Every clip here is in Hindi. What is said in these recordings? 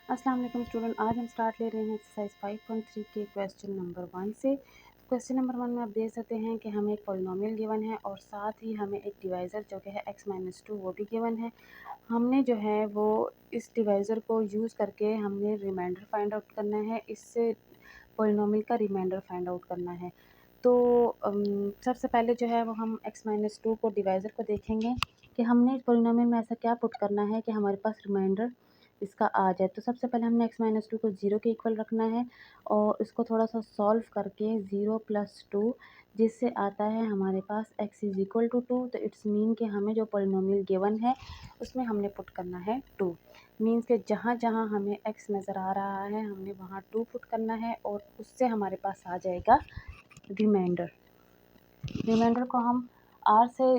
अस्सलाम वालेकुम स्टूडेंट, आज हम स्टार्ट ले रहे हैं एक्सरसाइज 5.3 के क्वेश्चन नंबर 1 से। क्वेश्चन नंबर 1 में आप देख सकते हैं कि हमें एक पॉलिनोमियल गिवन है और साथ ही हमें एक डिवाइज़र जो कि है x-2 वो भी गिवन है। हमने जो है वो इस डिवाइज़र को यूज़ करके हमने रिमाइंडर फाइंड आउट करना है, इससे पॉलिनोमियल का रिमाइंडर फाइंड आउट करना है। तो सबसे पहले जो है वो हम x-2 को डिवाइज़र को देखेंगे कि हमने इस पॉलिनोमियल में ऐसा क्या पुट करना है कि हमारे पास रिमाइंडर इसका आ जाए। तो सबसे पहले हमने x-2 को 0 के इक्वल रखना है और इसको थोड़ा सा सॉल्व करके 0 + 2 जिससे आता है हमारे पास x = 2। तो इट्स मीन कि हमें जो पॉलिनोमियल गिवन है उसमें हमने पुट करना है 2। मीन्स कि जहाँ जहाँ हमें x नज़र आ रहा है हमने वहाँ 2 पुट करना है और उससे हमारे पास आ जाएगा रिमाइंडर। रिमाइंडर को हम r से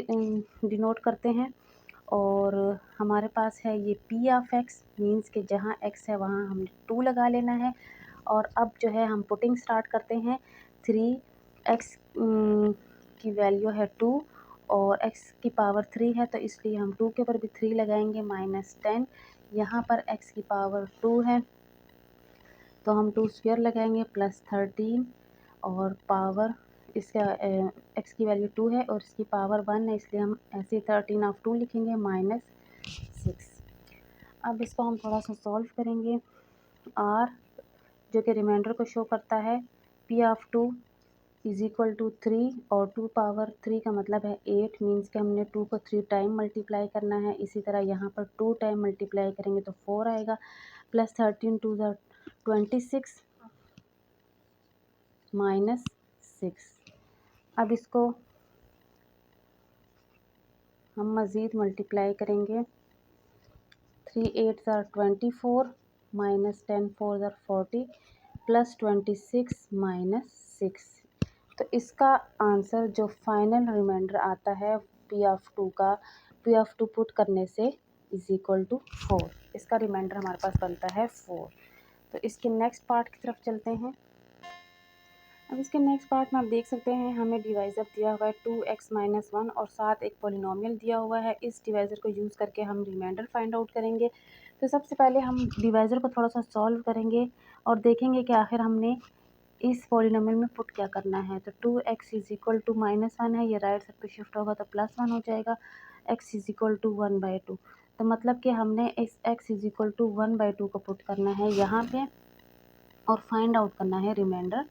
डिनोट करते हैं और हमारे पास है ये p(x) मीन्स कि जहाँ x है वहाँ हमने 2 लगा लेना है। और अब जो है हम पुटिंग स्टार्ट करते हैं। 3x की वैल्यू है 2 और x की पावर 3 है तो इसलिए हम 2 के ऊपर भी 3 लगाएंगे -10। यहाँ पर x की पावर 2 है तो हम 2 स्क्वायर लगाएंगे +13 और पावर इसका x की वैल्यू 2 है और इसकी पावर 1 है इसलिए हम ऐसे 13/2 लिखेंगे -6। अब इसको हम थोड़ा सा सॉल्व करेंगे। r जो कि रिमाइंडर को शो करता है p(2) = 3 और 2 पावर 3 का मतलब है 8 मीन्स कि हमने 2 को 3 टाइम मल्टीप्लाई करना है। इसी तरह यहाँ पर 2 टाइम मल्टीप्लाई करेंगे तो 4 आएगा +13 2 ज़ा 26 -6। अब इसको हम मज़ीद मल्टीप्लाई करेंगे। 3 8 ज़ा 24 -10 4 ज़ा 40 +26 -6। तो इसका आंसर जो फाइनल रिमाइंडर आता है p(2) का p(2) पुट करने से = 4। इसका रिमाइंडर हमारे पास बनता है 4। तो इसके नेक्स्ट पार्ट की तरफ चलते हैं। अब इसके नेक्स्ट पार्ट में आप देख सकते हैं हमें डिवाइज़र दिया हुआ है 2x-1 और साथ एक पॉलिनोमियल दिया हुआ है। इस डिवाइज़र को यूज़ करके हम रिमाइंडर फाइंड आउट करेंगे। तो सबसे पहले हम डिवाइज़र को थोड़ा सा सॉल्व करेंगे और देखेंगे कि आखिर हमने इस पॉलिनोमियल में पुट क्या करना है। तो 2x = -1 है, ये राइट साइड पे शिफ्ट होगा तो +1 हो जाएगा। x = 1/2 तो मतलब कि हमने इस x = 1/2 को पुट करना है यहाँ पे और फाइंड आउट करना है रिमाइंडर।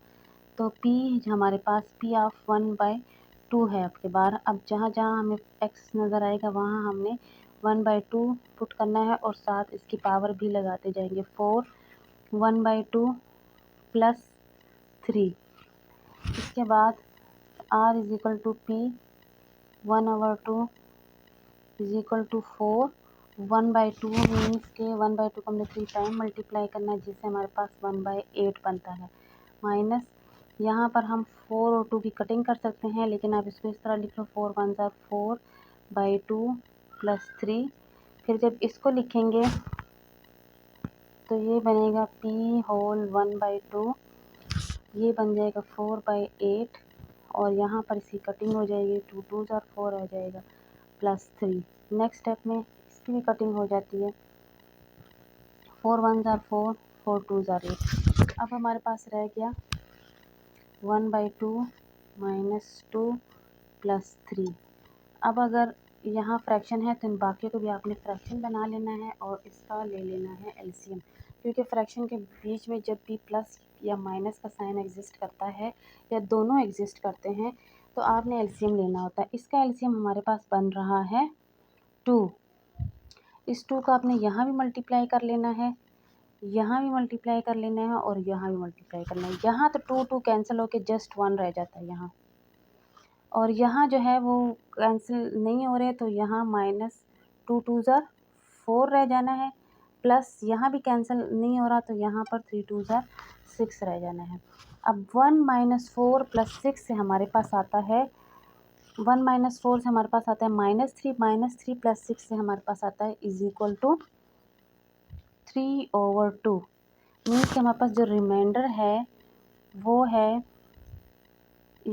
तो p हमारे पास p(1/2) है आपके बार। अब जहाँ जहाँ हमें x नज़र आएगा वहाँ हमने 1/2 पुट करना है और साथ इसकी पावर भी लगाते जाएंगे। 4 1/2 + 3। इसके बाद r = p 1/2 = 4 1/2 मीन्स के 1/2 को हमने 3 टाइम मल्टीप्लाई करना है जिससे हमारे पास 1/8 बनता है। माइनस यहाँ पर हम 4 और 2 की कटिंग कर सकते हैं लेकिन आप इसको इस तरह लिख लो 4 1 ज़ा 4/2 + 3। फिर जब इसको लिखेंगे तो ये बनेगा p होल 1/2, ये बन जाएगा 4/8 और यहाँ पर इसकी कटिंग हो जाएगी 2 2 ज़ा 4 आ जाएगा +3। नेक्स्ट स्टेप में इसकी भी कटिंग हो जाती है 4 1 ज़ा 4 4 2 ज़ा 8। अब हमारे पास रह गया 1/2 -2 + 3। अब अगर यहाँ फ्रैक्शन है तो इन बाकी को भी आपने फ्रैक्शन बना लेना है और इसका ले लेना है एलसीएम, क्योंकि फ्रैक्शन के बीच में जब भी प्लस या माइनस का साइन एग्जिस्ट करता है या दोनों एग्जिस्ट करते हैं तो आपने एलसीएम लेना होता है। इसका एलसीएम हमारे पास बन रहा है 2। इस 2 का आपने यहाँ भी मल्टीप्लाई कर लेना है, यहाँ भी मल्टीप्लाई कर लेना है और यहाँ भी मल्टीप्लाई करना है। यहाँ तो 2 2 कैंसिल होके जस्ट 1 रह जाता है यहाँ, और यहाँ जो है वो कैंसिल नहीं हो रहे तो यहाँ -2 2 ज़ा 4 रह जाना है, प्लस यहाँ भी कैंसिल नहीं हो रहा तो यहाँ पर 3 2 ज़ा 6 रह जाना है। अब 1 - 4 + 6 से हमारे पास आता है 1 - 4 से हमारे पास आता है -3 -3 + 6 से हमारे पास आता है = 3/2। मीन्स कि हमारे पास जो रिमाइंडर है वो है =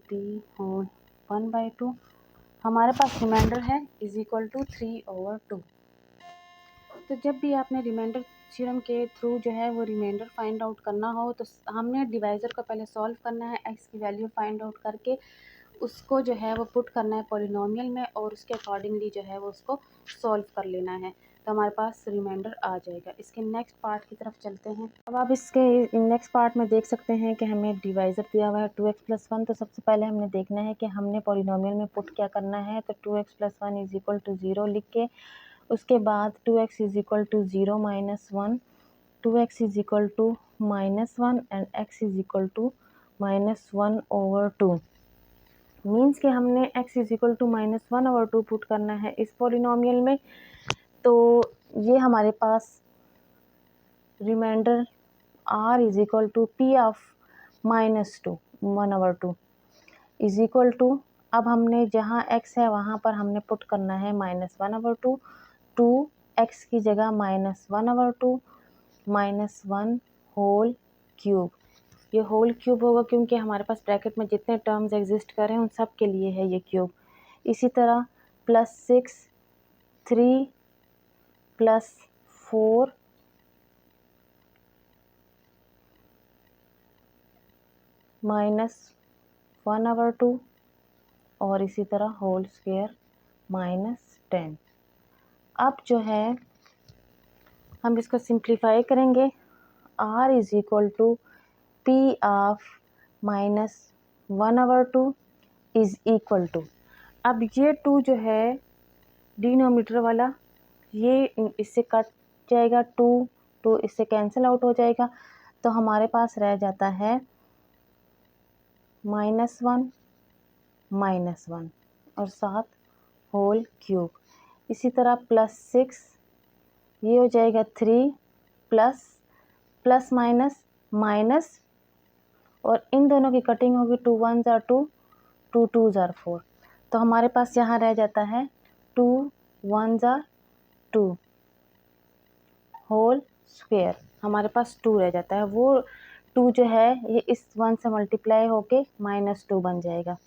p होल 1/2। हमारे पास रिमाइंडर है = 3/2। तो जब भी आपने रिमाइंडर थ्योरम के थ्रू जो है वो रिमाइंडर फाइंड आउट करना हो तो हमने डिवाइज़र को पहले सॉल्व करना है, एक्स की वैल्यू फाइंड आउट करके उसको जो है वो पुट करना है पॉलिनोमियल में और उसके अकॉर्डिंगली जो है वो उसको सॉल्व कर लेना है, तो हमारे पास रिमाइंडर आ जाएगा। इसके नेक्स्ट पार्ट की तरफ चलते हैं। अब आप इसके नेक्स्ट पार्ट में देख सकते हैं कि हमें डिवाइज़र दिया हुआ है 2x+1। तो सबसे पहले हमने देखना है कि हमने पॉलिनोमियल में पुट क्या करना है। तो 2x+1 इज इक्वल टू 0 लिख के उसके बाद 2x is equal to 0 minus 1, 2x is equal to -1 and x is equal to -1/2 means कि हमने x is equal to -1/2 put करना है इस पॉलिनोमियल में। तो ये हमारे पास remainder r is equal to p of -2 1/2 is equal to, अब हमने जहाँ x है वहाँ पर हमने पुट करना है -1/2, 2x की जगह -1/2 -1 होल क्यूब। ये होल क्यूब होगा क्योंकि हमारे पास ब्रैकेट में जितने टर्म्स एग्जिस्ट कर रहे हैं उन सब के लिए है ये क्यूब। इसी तरह +6 3 +4 -1/2 और इसी तरह होल स्क्वायर -10। अब जो है हम इसको सिंप्लीफाई करेंगे। r is equal to p of -1/2 is equal to, अब ये 2 जो है डिनोमिनेटर वाला ये इससे कट जाएगा, 2 इससे कैंसिल आउट हो जाएगा, तो हमारे पास रह जाता है -1 -1 और साथ होल क्यूब। इसी तरह +6 ये हो जाएगा 3 प्लस माइनस माइनस और इन दोनों की कटिंग होगी, 2 1 ज़ा 2 2 2 ज़ा 4, तो हमारे पास यहाँ रह जाता है 2 1 ज़ा 2 होल स्क्वायर, हमारे पास 2 रह जाता है। वो 2 जो है ये इस 1 से मल्टीप्लाई होके -2 बन जाएगा।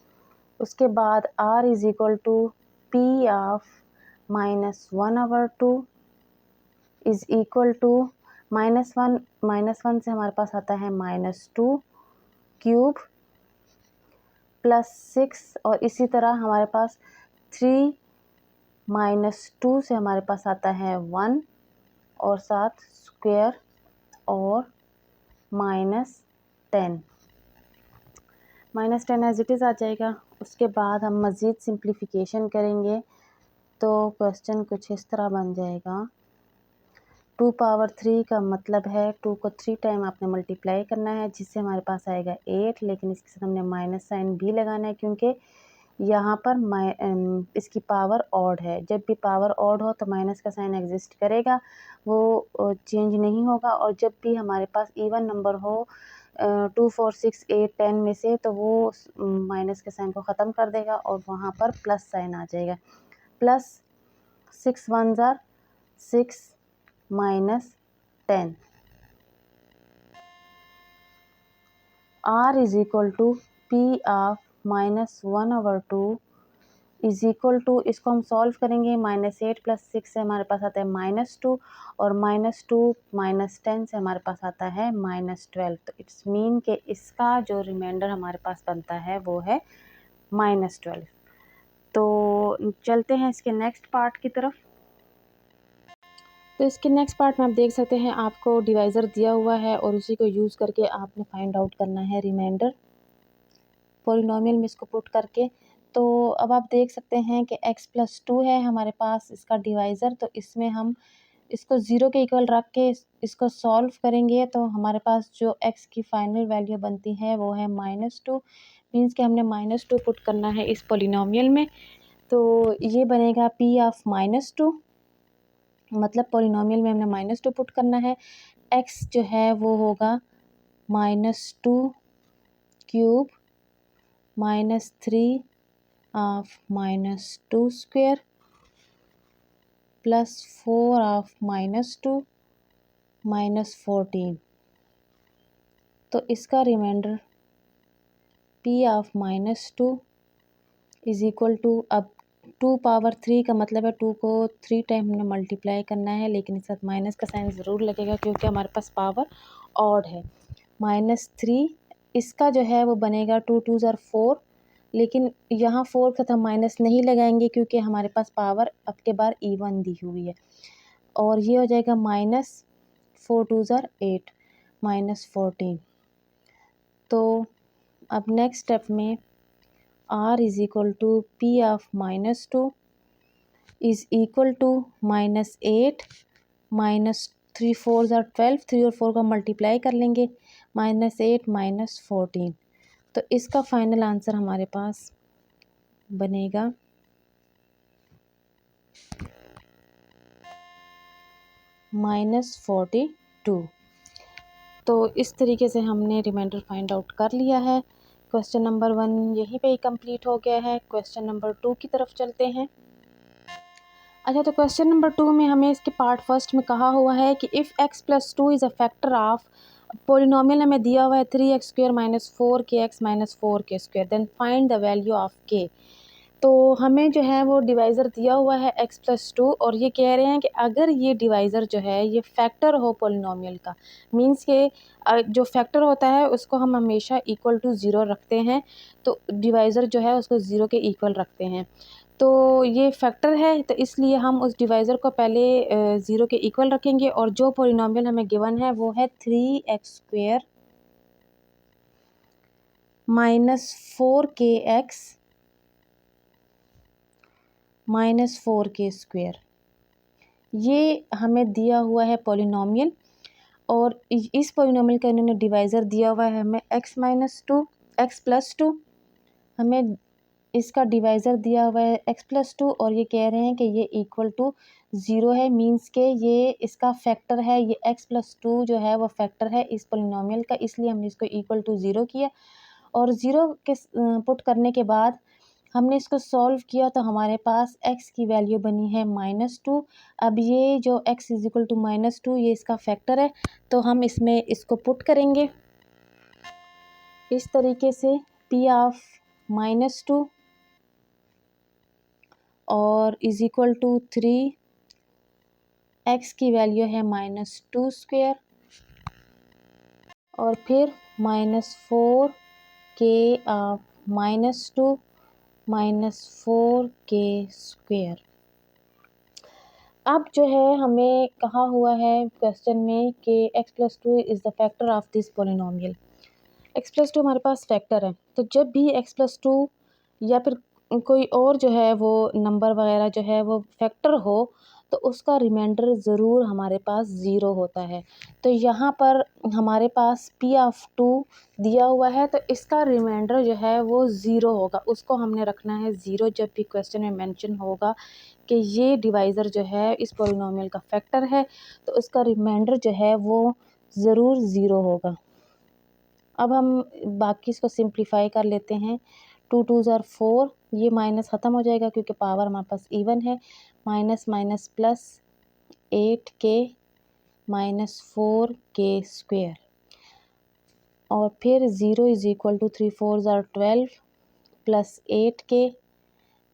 उसके बाद r is equal to p of -1/2 is equal to -1 से हमारे पास आता है -2 क्यूब +6 और इसी तरह हमारे पास 3 -2 से हमारे पास आता है 1 और साथ स्क्वायर और -10 एज इट इज़ आ जाएगा। उसके बाद हम मज़ीद सिंप्लीफिकेशन करेंगे तो क्वेश्चन कुछ इस तरह बन जाएगा। 2 पावर 3 का मतलब है 2 को 3 टाइम आपने मल्टीप्लाई करना है जिससे हमारे पास आएगा 8, लेकिन इसके साथ हमने माइनस साइन भी लगाना है क्योंकि यहाँ पर इसकी पावर ऑड है। जब भी पावर ऑड हो तो माइनस का साइन एग्जिस्ट करेगा, वो चेंज नहीं होगा। और जब भी हमारे पास इवन नंबर हो 2 4 6 8 10 में से, तो वो माइनस के साइन को ख़त्म कर देगा और वहाँ पर प्लस साइन आ जाएगा। +6 1 ज़ा 6 -10 r is equal to p of -1/2 is equal to, इसको हम सॉल्व करेंगे। -8 + 6 से हमारे पास आता है -2 और -2 -10 से हमारे पास आता है -12। तो इट्स मीन कि इसका जो रिमाइंडर हमारे पास बनता है वो है -12। तो चलते हैं इसके नेक्स्ट पार्ट की तरफ। तो इसके नेक्स्ट पार्ट में आप देख सकते हैं आपको डिवाइज़र दिया हुआ है और उसी को यूज़ करके आपने फाइंड आउट करना है रिमाइंडर पॉलिनोमियल में इसको पुट करके। तो अब आप देख सकते हैं कि x+2 है हमारे पास इसका डिवाइज़र, तो इसमें हम इसको 0 के इक्वल रख के इसको सॉल्व करेंगे तो हमारे पास जो x की फाइनल वैल्यू बनती है वो है -2, मीन्स कि हमने -2 पुट करना है इस पॉलिनोमियल में। तो ये बनेगा p ऑफ -2, मतलब पॉलिनोमियल में हमने -2 पुट करना है। x जो है वो होगा -2 क्यूब -3 ऑफ -2 स्क्वायर +4 ऑफ -2 -14। तो इसका remainder p of -2 is equal to, अब 2 पावर 3 का मतलब है 2 को 3 टाइम हमने मल्टीप्लाई करना है, लेकिन इस साथ माइनस का साइन ज़रूर लगेगा क्योंकि हमारे पास पावर ऑड है। -3 इसका जो है वो बनेगा 2 2 ज़ार 4, लेकिन यहाँ 4 का हम माइनस नहीं लगाएंगे क्योंकि हमारे पास पावर अब के बार इवन दी हुई है। और ये हो जाएगा -4 2 ज़ार 8 -14। तो अब नेक्स्ट स्टेप में r is equal to p of -2 is equal to -8 -3 4 ज़ार 12, 3 और 4 का मल्टीप्लाई कर लेंगे, -8 -14। तो इसका फाइनल आंसर हमारे पास बनेगा -42। तो इस तरीके से हमने रिमाइंडर फाइंड आउट कर लिया है। क्वेश्चन नंबर 1 यहीं पे ही कंप्लीट हो गया है। क्वेश्चन नंबर 2 की तरफ चलते हैं। अच्छा, तो क्वेश्चन नंबर 2 में हमें इसके पार्ट फर्स्ट में कहा हुआ है कि if x + 2 is a factor of polynomial हमें दिया हुआ है 3x² - 4kx - 4k², then find the value of k। तो हमें जो है वो डिवाइज़र दिया हुआ है x + 2 और ये कह रहे हैं कि अगर ये डिवाइज़र जो है ये फैक्टर हो पोलिनोमियल का, मींस के जो फैक्टर होता है उसको हम हमेशा इक्वल टू 0 रखते हैं, तो डिवाइज़र जो है उसको 0 के इक्वल रखते हैं। तो ये फैक्टर है, तो इसलिए हम उस डिवाइज़र को पहले 0 के इक्वल रखेंगे और जो पोलिनोमियल हमें गिवन है वो है 3x² - 4kx - 4k²। ये हमें दिया हुआ है पोलिनोमियल और इस पोलिनोमियल का इन्होंने डिवाइज़र दिया हुआ है हमें x + 2, हमें इसका डिवाइज़र दिया हुआ है x + 2 और ये कह रहे हैं कि ये इक्वल टू 0 है, मींस के ये इसका फैक्टर है, ये x + 2 जो है वो फैक्टर है इस पोलिनोमियल का, इसलिए हमने इसको इक्वल टू 0 किया। और 0 के पुट करने के बाद हमने इसको सॉल्व किया तो हमारे पास x की वैल्यू बनी है -2। अब ये जो x इज़ इक्वल टू -2 ये इसका फैक्टर है, तो हम इसमें इसको पुट करेंगे इस तरीके से p ऑफ -2 और इज़ इक्वल टू 3, x की वैल्यू है -2² और फिर -4k ऑफ -2 -4k²। अब जो है हमें कहा हुआ है क्वेश्चन में कि x + 2 is the factor of this polynomial. x + 2 हमारे पास फैक्टर है, तो जब भी x + 2 या फिर कोई और जो है वो नंबर वगैरह जो है वो फैक्टर हो तो उसका रिमाइंडर ज़रूर हमारे पास 0 होता है। तो यहाँ पर हमारे पास p ऑफ 2 दिया हुआ है, तो इसका रिमाइंडर जो है वो 0 होगा, उसको हमने रखना है 0 जब भी क्वेश्चन में मेंशन होगा कि ये डिवाइज़र जो है इस पोलिनोमियल का फैक्टर है, तो उसका रिमाइंडर जो है वो ज़रूर 0 होगा। अब हम बाकी इसको सिंप्लीफाई कर लेते हैं। 2 2 ज़ार 4, ये माइनस ख़त्म हो जाएगा क्योंकि पावर हमारे पास इवन है। Minus minus plus 8k - 4k² और फिर 0 इज़ इक्वल टू 3 4 ज़ार 12 प्लस 8k -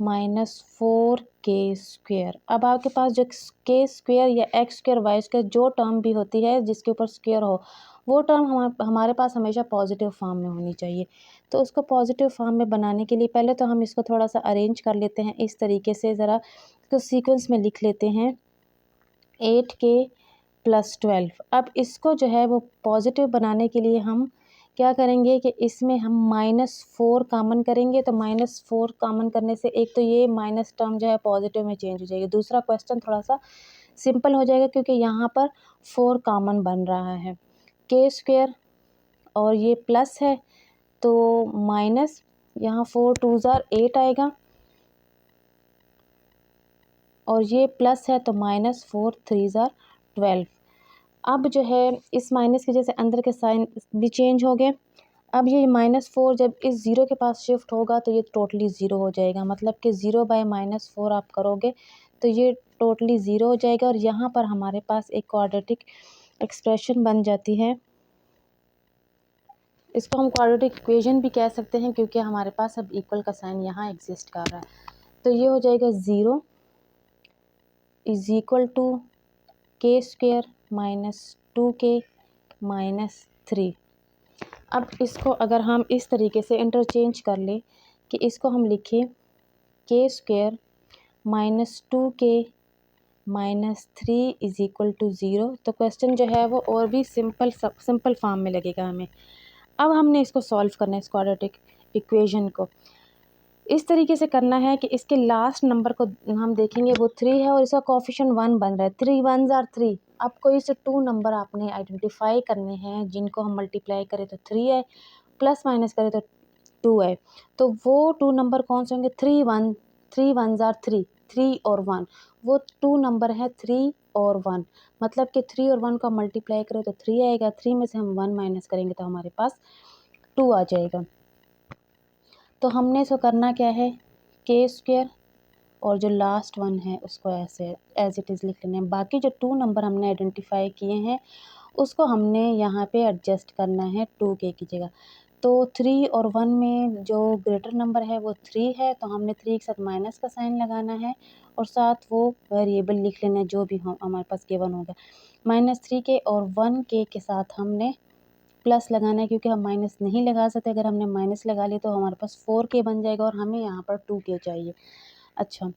4k²। अब आपके पास जो k² या x² y² जो टर्म भी होती है जिसके ऊपर स्क्वायर हो, वो टर्म हमारे पास हमेशा पॉजिटिव फॉर्म में होनी चाहिए। तो उसको पॉजिटिव फॉर्म में बनाने के लिए पहले तो हम इसको थोड़ा सा अरेंज कर लेते हैं इस तरीके से, ज़रा तो सीक्वेंस में लिख लेते हैं 8k + 12। अब इसको जो है वो पॉजिटिव बनाने के लिए हम क्या करेंगे कि इसमें हम -4 कॉमन करेंगे, तो -4 कॉमन करने से एक तो ये माइनस टर्म जो है पॉजिटिव में चेंज हो जाएगी, दूसरा क्वेश्चन थोड़ा सा सिंपल हो जाएगा क्योंकि यहाँ पर 4 कॉमन बन रहा है। k² और ये प्लस है तो माइनस, यहाँ 4 2 ज़ार 8 आएगा और ये प्लस है तो -4 3 ज़ार 12। अब जो है इस माइनस की वजह से अंदर के साइन भी चेंज हो गए। अब ये -4 जब इस 0 के पास शिफ्ट होगा तो ये टोटली 0 हो जाएगा, मतलब कि 0 बाय -4 आप करोगे तो ये टोटली 0 हो जाएगा और यहाँ पर हमारे पास एक क्वाड्रेटिक एक्सप्रेशन बन जाती है। इसको हम क्वाड्रेटिक इक्वेशन भी कह सकते हैं क्योंकि हमारे पास अब इक्वल का साइन यहाँ एग्जिस्ट कर रहा है। तो ये हो जाएगा 0 इज इक्वल टू के स्क्वेयर माइनस 2k माइनस 3। अब इसको अगर हम इस तरीके से इंटरचेंज कर लें कि इसको हम लिखें के square minus 2k minus 3 is equal to 0, तो क्वेश्चन जो है वो और भी सिंपल फॉर्म में लगेगा हमें। अब हमने इसको सॉल्व करना है, इस क्वाड्रेटिक इक्वेशन को इस तरीके से करना है कि इसके लास्ट नंबर को हम देखेंगे वो 3 है और इसका कोफिशिएंट 1 बन रहा है, 3 1s आर 3। अब कोई से 2 नंबर आपने आइडेंटिफाई करने हैं जिनको हम मल्टीप्लाई करें तो 3 है, प्लस माइनस करें तो 2 है। तो वो 2 नंबर कौन से होंगे? 3 1s आर 3 और 1, वो 2 नंबर है 3 और 1। मतलब कि 3 और 1 का मल्टीप्लाई करें तो 3 आएगा, 3 में से हम 1 माइनस करेंगे तो हमारे पास 2 आ जाएगा। तो हमने इसको करना क्या है, के स्क्वेयर और जो लास्ट वन है उसको ऐसे एज इट इज़ लिख लेना है। बाकी जो 2 नंबर हमने आइडेंटिफाई किए हैं उसको हमने यहाँ पे एडजस्ट करना है 2k की जगह। तो 3 और 1 में जो ग्रेटर नंबर है वो 3 है, तो हमने 3 के साथ माइनस का साइन लगाना है और साथ वो वेरिएबल लिख लेना है जो भी हम हमारे पास गिवन होगा। -3k और 1k के साथ हमने प्लस लगाना है, क्योंकि हम माइनस नहीं लगा सकते। अगर हमने माइनस लगा ली तो हमारे पास 4k बन जाएगा और हमें यहाँ पर 2k चाहिए। अच्छा,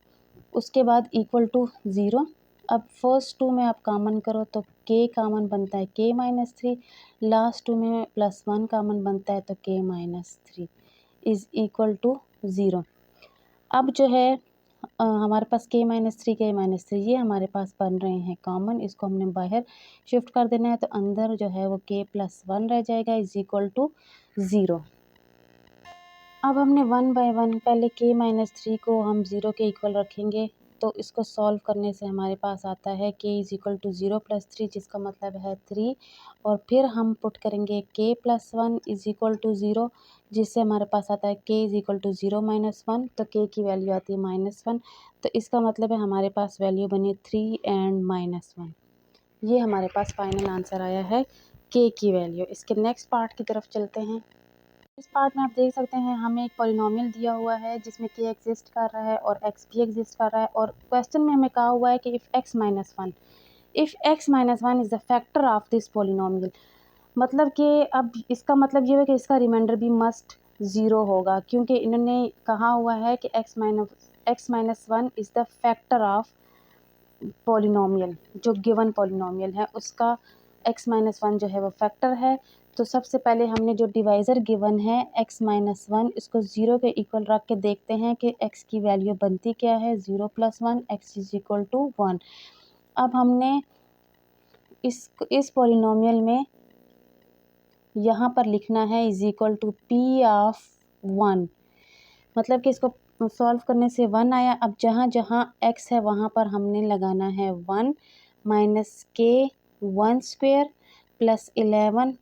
उसके बाद इक्वल टू 0। अब फर्स्ट 2 में आप कॉमन करो तो k कॉमन बनता है k माइनस 3, लास्ट 2 में +1 कॉमन बनता है तो k minus 3 is equal to 0। अब जो है हमारे पास k माइनस 3 ये हमारे पास बन रहे हैं कॉमन, इसको हमने बाहर शिफ्ट कर देना है तो अंदर जो है वो k प्लस 1 रह जाएगा इज़ इक्वल टू 0। अब हमने 1 बाय 1 पहले k माइनस 3 को हम 0 के इक्वल रखेंगे, तो इसको सॉल्व करने से हमारे पास आता है k is equal to 0 plus 3, जिसका मतलब है 3, और फिर हम पुट करेंगे k plus 1 is equal to 0, जिससे हमारे पास आता है k is equal to 0 minus 1, तो k की वैल्यू आती है -1। तो इसका मतलब है हमारे पास वैल्यू बनी 3 एंड -1। ये हमारे पास फाइनल आंसर आया है k की वैल्यू। इसके नेक्स्ट पार्ट की तरफ चलते हैं। इस पार्ट में आप देख सकते हैं हमें एक पॉलिनोमियल दिया हुआ है जिसमें k एग्जिस्ट कर रहा है और x भी एग्जिस्ट कर रहा है, और क्वेश्चन में हमें कहा हुआ है कि if x minus 1 is the factor of this polynomial. मतलब कि अब इसका मतलब ये है कि इसका रिमाइंडर भी मस्ट 0 होगा, क्योंकि इन्होंने कहा हुआ है कि x minus 1 is the factor of polynomial, जो गिवन पॉलिनोमियल है उसका x माइनस 1 जो है वो फैक्टर है। तो सबसे पहले हमने जो डिवाइज़र गिवन है x माइनस 1, इसको 0 के इक्वल रख के देखते हैं कि x की वैल्यू बनती क्या है। 0 plus 1 x is equal to 1। अब हमने इस पॉलिनोमियल में यहाँ पर लिखना है is equal to p of 1, मतलब कि इसको सॉल्व करने से 1 आया। अब जहाँ जहाँ x है वहाँ पर हमने लगाना है 1 minus k 1 square plus 11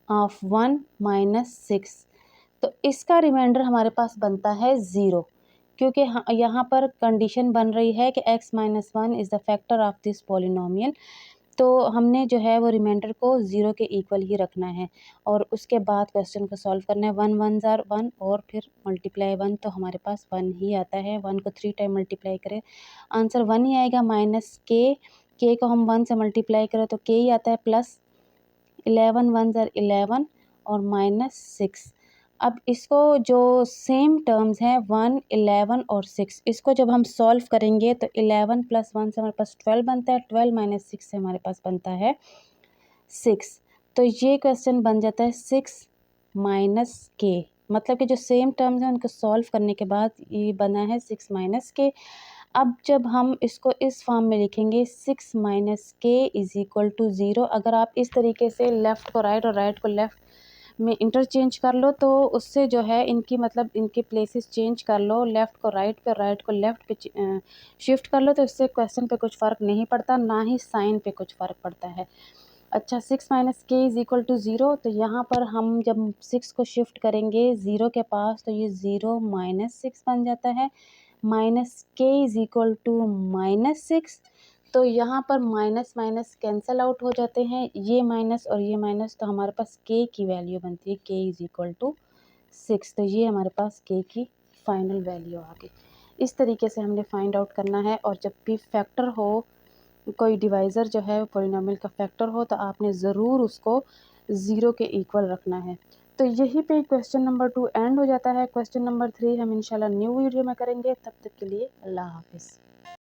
of 1 minus 6। तो इसका रिमाइंडर हमारे पास बनता है 0, क्योंकि यहाँ पर कंडीशन बन रही है कि x minus 1 is the factor of this polynomial. तो हमने जो है वो रिमाइंडर को 0 के इक्वल ही रखना है और उसके बाद क्वेश्चन को सॉल्व करना है। 1 1s आर 1 और फिर मल्टीप्लाई 1, तो हमारे पास 1 ही आता है। 1 को 3 टाइम मल्टीप्लाई करें आंसर 1 ही आएगा। माइनस k को हम 1 से मल्टीप्लाई करें तो k ही आता है, प्लस 11 1s आर 11 और माइनस 6। अब इसको जो सेम टर्म्स हैं 1 11 और 6, इसको जब हम सॉल्व करेंगे तो 11 प्लस 1 से हमारे पास 12 बनता है, 12 माइनस 6 से हमारे पास बनता है 6। तो ये क्वेश्चन बन जाता है 6 माइनस k, मतलब कि जो सेम टर्म्स हैं उनको सॉल्व करने के बाद ये बना है 6 माइनस k। अब जब हम इसको इस फॉर्म में लिखेंगे 6 minus k is equal to 0। अगर आप इस तरीके से लेफ़्ट को राइट और राइट को लेफ़्ट में इंटरचेंज कर लो तो उससे जो है इनकी मतलब इनके प्लेसेस चेंज कर लो, लेफ़्ट को राइट पे, राइट को लेफ़्ट पे शिफ्ट कर लो, तो इससे क्वेश्चन पे कुछ फ़र्क नहीं पड़ता, ना ही साइन पे कुछ फ़र्क पड़ता है। अच्छा, 6 minus k is equal to 0, तो यहाँ पर हम जब 6 को शिफ्ट करेंगे 0 के पास तो ये 0 माइनस 6 बन जाता है। Minus k is equal to minus 6, तो यहाँ पर माइनस माइनस कैंसल आउट हो जाते हैं, ये माइनस और ये माइनस, तो हमारे पास k की वैल्यू बनती है k इज़ इक्वल टू 6। तो ये हमारे पास k की फाइनल वैल्यू आ गई। इस तरीके से हमने फाइंड आउट करना है। और जब भी फैक्टर हो, कोई डिवाइज़र जो है पॉलिनॉमियल का फैक्टर हो, तो आपने ज़रूर उसको 0 के इक्वल रखना है। तो यहीं पे क्वेश्चन नंबर 2 एंड हो जाता है। क्वेश्चन नंबर 3 हम इंशाल्लाह न्यू वीडियो में करेंगे। तब तक के लिए अल्लाह हाफ़िज़।